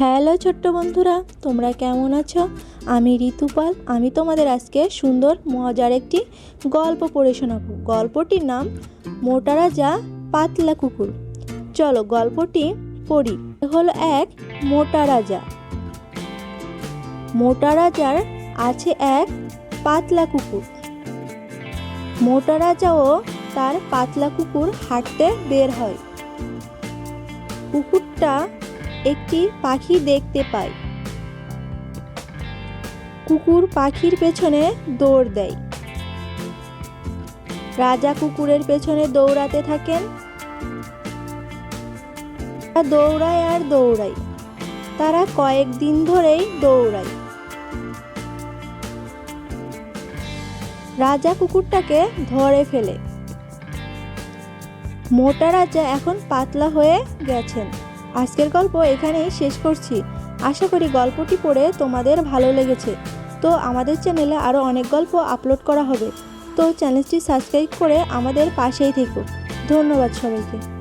Hello ছোট্ট বন্ধুরা, তোমরা কেমন আছো? আমি ঋতুপাল। আমি তোমাদের আজকে সুন্দর মজার একটি গল্প পড়ে শোনাবো। গল্পটির নাম মোটা রাজা পাতলা কুকুর। চলো গল্পটি পড়ি। হলো এক মোটা রাজা। মোটা রাজার আছে এক পাতলা কুকুর। মোটা রাজা ও তার পাতলা কুকুর হাঁটতে বের হয়। কুকুরটা একটি পাখি দেখতে পায়। কুকুর পাখির পেছনে দৌড় দেয়। রাজা কুকুরের পেছনে দৌড়াতে থাকেন। দৌড়ায় আর দৌড়ায়। তারা কয়েকদিন ধরেই দৌড়ায়। রাজা কুকুরটাকে ধরে ফেলে। মোটা রাজা এখন পাতলা হয়ে গেছেন। আজকের গল্প এখানেই শেষ করছি। আশা করি গল্পটি পড়ে তোমাদের ভালো লেগেছে। তো আমাদের চ্যানেলে আরও অনেক গল্প আপলোড করা হবে। তো চ্যানেলটি সাবস্ক্রাইব করে আমাদের পাশেই থেকো। ধন্যবাদ সবাইকে।